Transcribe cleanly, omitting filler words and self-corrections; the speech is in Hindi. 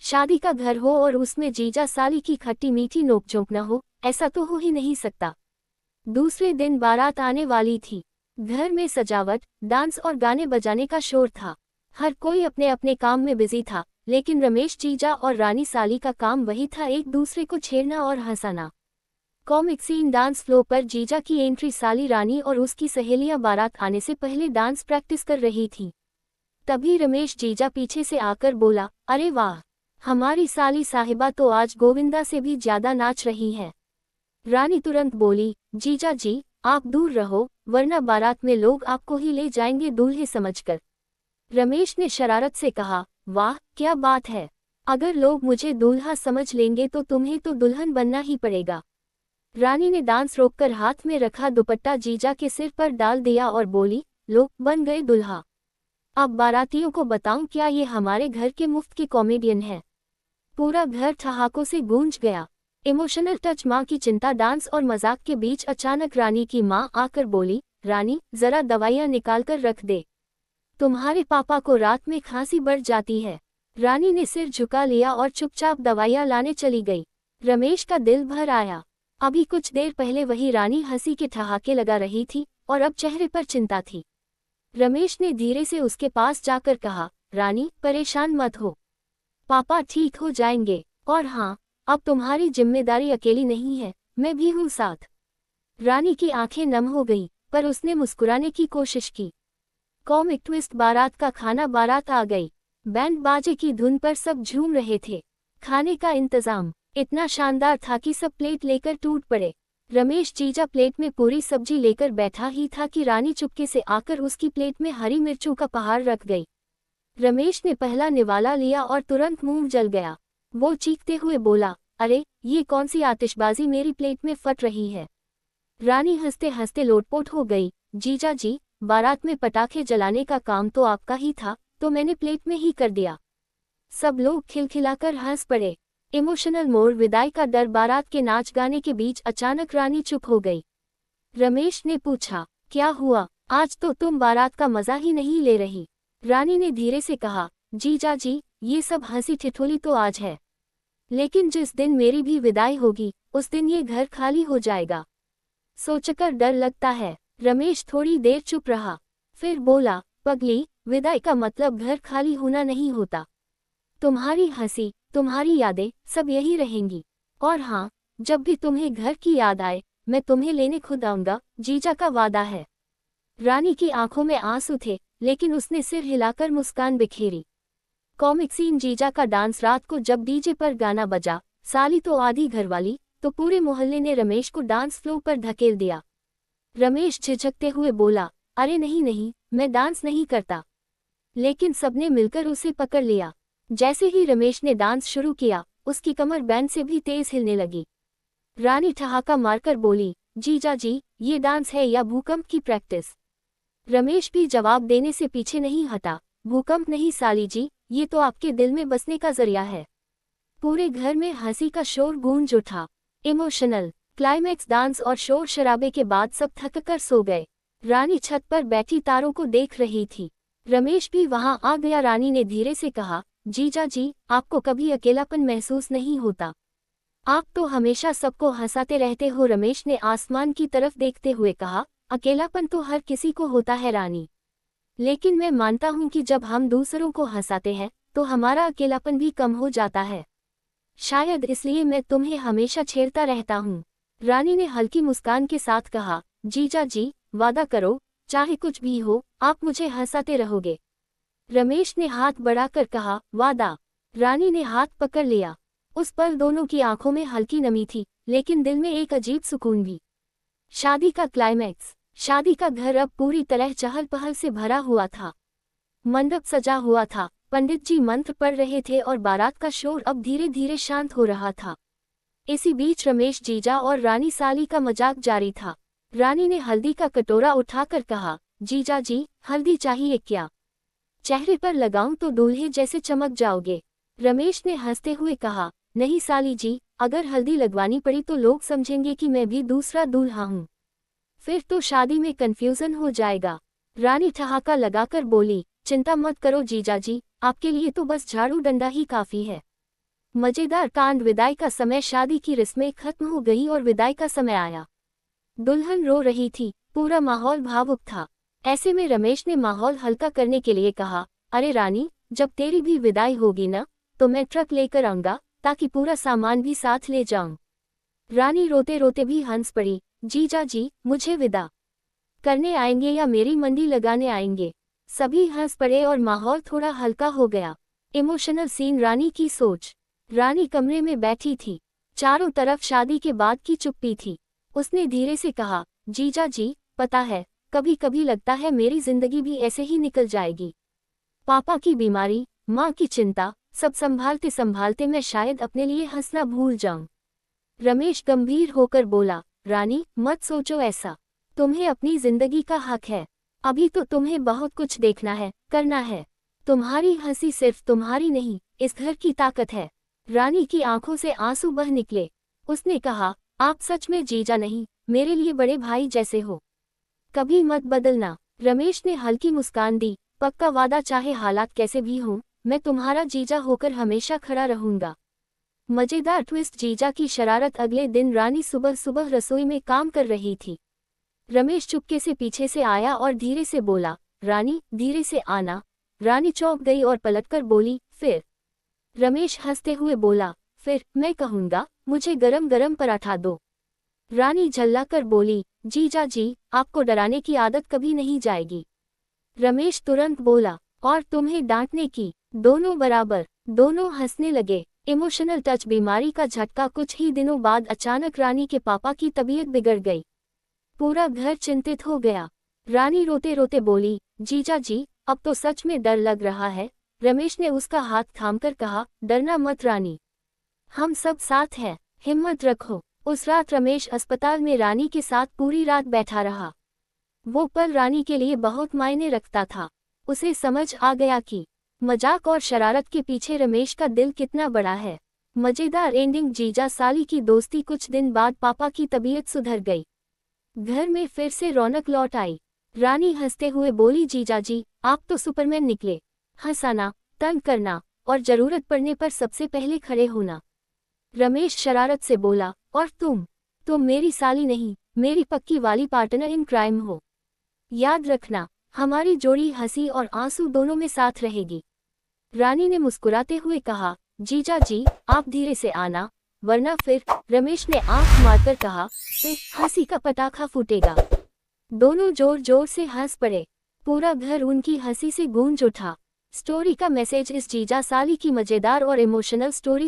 शादी का घर हो और उसमें जीजा साली की खट्टी मीठी नोकझोंक न हो, ऐसा तो हो ही नहीं सकता। दूसरे दिन बारात आने वाली थी। घर में सजावट, डांस और गाने बजाने का शोर था। हर कोई अपने अपने काम में बिजी था, लेकिन रमेश जीजा और रानी साली का काम वही था, एक दूसरे को छेड़ना और हंसाना। कॉमिक सीन डांस फ्लो पर जीजा की एंट्री, साली रानी और उसकी सहेलियां बारात आने से पहले डांस प्रैक्टिस कर रही थी। तभी रमेश जीजा पीछे से आकर बोला, अरे वाह, हमारी साली साहिबा तो आज गोविंदा से भी ज्यादा नाच रही है। रानी तुरंत बोली, जीजा जी आप दूर रहो, वरना बारात में लोग आपको ही ले जाएंगे दूल्हे समझकर। रमेश ने शरारत से कहा, वाह क्या बात है, अगर लोग मुझे दूल्हा समझ लेंगे तो तुम्हें तो दुल्हन बनना ही पड़ेगा। रानी ने डांस रोककर हाथ में रखा दुपट्टा जीजा के सिर पर डाल दिया और बोली, लो बन गए दुल्हा। अब बारातियों को बताऊं क्या ये हमारे घर के मुफ्त के कॉमेडियन हैं। पूरा घर ठहाकों से गूंज गया। Emotional touch. माँ की चिंता, डांस और मजाक के बीच अचानक रानी की माँ आकर बोली, रानी जरा दवाइयाँ निकाल कर रख दे, तुम्हारे पापा को रात में खांसी बढ़ जाती है। रानी ने सिर झुका लिया और चुपचाप दवाइयाँ लाने चली गई। रमेश का दिल भर आया। अभी कुछ देर पहले वही रानी हंसी के ठहाके लगा रही थी और अब चेहरे पर चिंता थी। रमेश ने धीरे से उसके पास जाकर कहा, रानी परेशान मत हो, पापा ठीक हो जाएंगे। और हाँ, अब तुम्हारी जिम्मेदारी अकेली नहीं है, मैं भी हूँ साथ। रानी की आंखें नम हो गईं, पर उसने मुस्कुराने की कोशिश की। Comic twist. बारात का खाना। बारात आ गई। बैंड बाजे की धुन पर सब झूम रहे थे। खाने का इंतजाम इतना शानदार था कि सब प्लेट लेकर टूट पड़े। रमेश जीजा प्लेट में पूरी सब्जी लेकर बैठा ही था कि रानी चुपके से आकर उसकी प्लेट में हरी मिर्चों का पहाड़ रख गई। रमेश ने पहला निवाला लिया और तुरंत मुंह जल गया। वो चीखते हुए बोला, अरे ये कौन सी आतिशबाजी मेरी प्लेट में फट रही है। रानी हंसते हंसते लोटपोट हो गई, जीजा जी बारात में पटाखे जलाने का काम तो आपका ही था, तो मैंने प्लेट में ही कर दिया। सब लोग खिलखिलाकर हंस पड़े। इमोशनल मोड़। विदाई का डर। बारात के नाच गाने के बीच अचानक रानी चुप हो गई। रमेश ने पूछा, क्या हुआ, आज तो तुम बारात का मजा ही नहीं ले रही। रानी ने धीरे से कहा, जीजा जी ये सब हंसी ठिठोली तो आज है, लेकिन जिस दिन मेरी भी विदाई होगी उस दिन ये घर खाली हो जाएगा, सोचकर डर लगता है। रमेश थोड़ी देर चुप रहा, फिर बोला, पगली विदाई का मतलब घर खाली होना नहीं होता। तुम्हारी हंसी, तुम्हारी यादें सब यही रहेंगी। और हाँ, जब भी तुम्हें घर की याद आए मैं तुम्हें लेने खुद आऊंगा, जीजा का वादा है। रानी की आंखों में आंसू थे, लेकिन उसने सिर हिलाकर मुस्कान बिखेरी। Comic scene. जीजा का डांस। रात को जब डीजे पर गाना बजा, साली तो आधी घरवाली तो पूरे मोहल्ले ने रमेश को डांस फ्लोर पर धकेल दिया। रमेश झिझकते हुए बोला, अरे नहीं नहीं, मैं डांस नहीं करता। लेकिन सबने मिलकर उसे पकड़ लिया। जैसे ही रमेश ने डांस शुरू किया, उसकी कमर बैंड से भी तेज हिलने लगी। रानी ठहाका मारकर बोली, जीजा जी ये डांस है या भूकंप की प्रैक्टिस। रमेश भी जवाब देने से पीछे नहीं हटा, भूकंप नहीं साली जी, ये तो आपके दिल में बसने का जरिया है। पूरे घर में हंसी का शोर गूंज उठा। Emotional climax. डांस और शोर शराबे के बाद सब थककर सो गए। रानी छत पर बैठी तारों को देख रही थी। रमेश भी वहां आ गया। रानी ने धीरे से कहा, जीजा जी आपको कभी अकेलापन महसूस नहीं होता, आप तो हमेशा सबको हंसाते रहते हो। रमेश ने आसमान की तरफ देखते हुए कहा, अकेलापन तो हर किसी को होता है रानी, लेकिन मैं मानता हूं कि जब हम दूसरों को हंसाते हैं तो हमारा अकेलापन भी कम हो जाता है। शायद इसलिए मैं तुम्हें हमेशा छेड़ता रहता हूँ। रानी ने हल्की मुस्कान के साथ कहा, जीजा जी वादा करो, चाहे कुछ भी हो आप मुझे हंसाते रहोगे। रमेश ने हाथ बढ़ाकर कहा, वादा। रानी ने हाथ पकड़ लिया। उस पल दोनों की आंखों में हल्की नमी थी, लेकिन दिल में एक अजीब सुकून भी। शादी का क्लाइमैक्स। शादी का घर अब पूरी तरह चहल पहल से भरा हुआ था। मंडप सजा हुआ था, पंडित जी मंत्र पढ़ रहे थे और बारात का शोर अब धीरे धीरे शांत हो रहा था। इसी बीच रमेश जीजा और रानी साली का मजाक जारी था। रानी ने हल्दी का कटोरा उठाकर कहा, जीजा जी हल्दी चाहिए क्या, चेहरे पर लगाऊं तो दूल्हे जैसे चमक जाओगे। रमेश ने हंसते हुए कहा, नहीं साली जी, अगर हल्दी लगवानी पड़ी तो लोग समझेंगे कि मैं भी दूसरा दूल्हा हूँ, फिर तो शादी में कंफ्यूजन हो जाएगा। रानी ठहाका लगाकर बोली, चिंता मत करो जीजा जी, आपके लिए तो बस झाड़ू डंडा ही काफी है। मजेदार कांड। विदाई का समय। शादी की रस्में खत्म हो गई और विदाई का समय आया। दुल्हन रो रही थी, पूरा माहौल भावुक था। ऐसे में रमेश ने माहौल हल्का करने के लिए कहा, अरे रानी, जब तेरी भी विदाई होगी ना, तो मैं ट्रक लेकर आऊंगा, ताकि पूरा सामान भी साथ ले जाऊं। रानी रोते रोते भी हंस पड़ी, जीजा जी, मुझे विदा करने आएंगे या मेरी मंडी लगाने आएंगे? सभी हंस पड़े और माहौल थोड़ा हल्का हो गया। Emotional scene. रानी की सोच। रानी कमरे में बैठी थी, चारों तरफ शादी के बाद की चुप्पी थी। उसने धीरे से कहा, जीजा जी, पता है, कभी कभी लगता है मेरी जिंदगी भी ऐसे ही निकल जाएगी। पापा की बीमारी, माँ की चिंता, सब संभालते संभालते मैं शायद अपने लिए हंसना भूल जाऊं। रमेश गंभीर होकर बोला, रानी, मत सोचो ऐसा। तुम्हें अपनी जिंदगी का हक है। अभी तो तुम्हें बहुत कुछ देखना है, करना है। तुम्हारी हंसी सिर्फ तुम्हारी नहीं, इस घर की ताकत है। रानी की आंखों से आंसू बह निकले। उसने कहा, आप सच में जीजा नहीं, मेरे लिए बड़े भाई जैसे हो। कभी मत बदलना। रमेश ने हल्की मुस्कान दी, पक्का वादा, चाहे हालात कैसे भी हों, मैं तुम्हारा जीजा होकर हमेशा खड़ा रहूंगा। मजेदार ट्विस्ट। जीजा की शरारत। अगले दिन रानी सुबह सुबह रसोई में काम कर रही थी। रमेश चुपके से पीछे से आया और धीरे से बोला, रानी, धीरे से आना। रानी चौंक गई और पलटकर बोली, फिर? रमेश हंसते हुए बोला, फिर मैं कहूंगा, मुझे गरम गरम पराठा दो। रानी झल्लाकर बोली, जीजा जी, आपको डराने की आदत कभी नहीं जाएगी। रमेश तुरंत बोला, और तुम्हें डांटने की? दोनों बराबर। दोनों हंसने लगे। Emotional touch. बीमारी का झटका। कुछ ही दिनों बाद अचानक रानी के पापा की तबीयत बिगड़ गई। पूरा घर चिंतित हो गया। रानी रोते रोते बोली, जीजा जी, अब तो सच में डर लग रहा है। रमेश ने उसका हाथ थामकर कहा, डरना मत रानी, हम सब साथ हैं, हिम्मत रखो। उस रात रमेश अस्पताल में रानी के साथ पूरी रात बैठा रहा। वो पल रानी के लिए बहुत मायने रखता था। उसे समझ आ गया कि मजाक और शरारत के पीछे रमेश का दिल कितना बड़ा है। मजेदार एंडिंग। जीजा साली की दोस्ती। कुछ दिन बाद पापा की तबीयत सुधर गई। घर में फिर से रौनक लौट आई। रानी हंसते हुए बोली, जीजा जी, आप तो सुपरमैन निकले। हंसाना, तंग करना, और जरूरत पड़ने पर सबसे पहले खड़े होना। रमेश शरारत से बोला, और तुम मेरी साली नहीं, मेरी पक्की वाली पार्टनर इन क्राइम हो। याद रखना, हमारी जोड़ी हंसी और आंसू दोनों में साथ रहेगी। रानी ने मुस्कुराते हुए कहा, जीजा जी, आप धीरे से आना, वरना फिर। रमेश ने आंख मारकर कहा, फिर हंसी का पटाखा फूटेगा। दोनों जोर जोर से हंस पड़े। पूरा घर उनकी हंसी से गूंज उठा। स्टोरी का मैसेज। इस जीजा साली की मजेदार और इमोशनल स्टोरी